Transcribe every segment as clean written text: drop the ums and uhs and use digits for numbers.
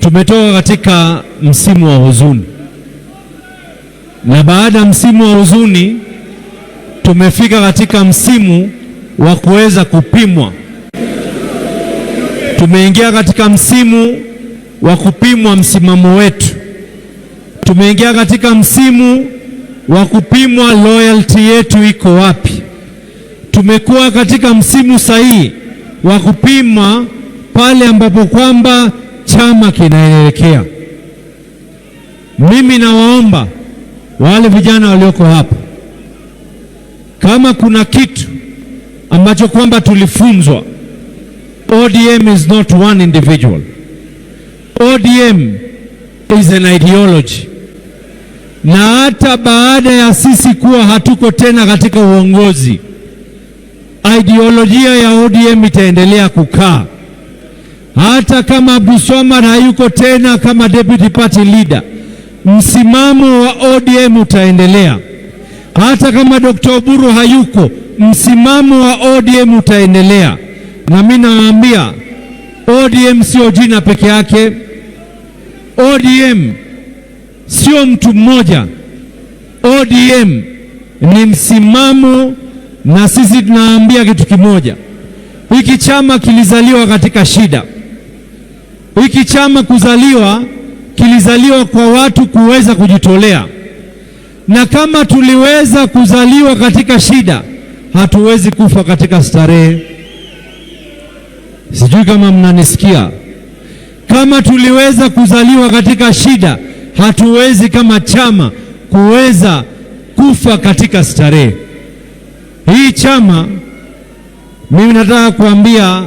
Tumetoka katika msimu wa huzuni, na baada ya msimu wa huzuni tumefika katika msimu wa kuweza kupimwa. Tumeingia katika msimu wa kupimwa msimamo wetu. Tumeingia katika msimu wa kupimwa loyalty yetu iko wapi. Tumekuwa katika msimu sahihi wa kupima pale ambapo kwamba chama kinaelekea. Mimi nawaomba wale vijana walioko hapa, kama kuna kitu ambacho kwamba tulifunzwa, ODM is not one individual. ODM is an ideology. Na hata baada ya sisi kuwa hatuko tena katika uongozi, ideolojia ya ODM itaendelea kukaa. Hata kama Abdulswamad hayuko tena kama deputy party leader, msimamo wa ODM utaendelea. Hata kama Dr. Oburu hayuko, msimamo wa ODM utaendelea. Na mimi nawaambia, ODM sio jina peke yake. ODM sio mtu mmoja. ODM ni msimamo, na sisi tunaambia kitu kimoja. Hiki chama kilizaliwa katika shida. Hiki chama kilizaliwa kwa watu kuweza kujitolea. Na kama tuliweza kuzaliwa katika shida, hatuwezi kufa katika starehe. Sijui kama mnanisikia. Kama tuliweza kuzaliwa katika shida, hatuwezi kama chama kuweza kufa katika starehe. Hii chama, mimi nataka kuambia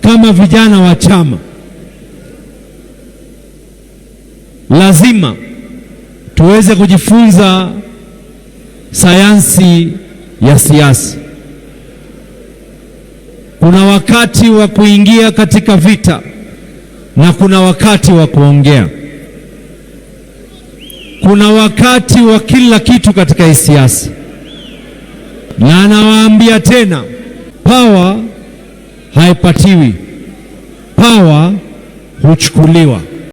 kama vijana wa chama, lazima tuweze kujifunza sayansi ya siasa. Kuna wakati wa kuingia katika vita na kuna wakati wa kuongea. Kuna wakati wa kila kitu katika hii siasa. Na nawaambia tena, power haipatiwi, power huchukuliwa.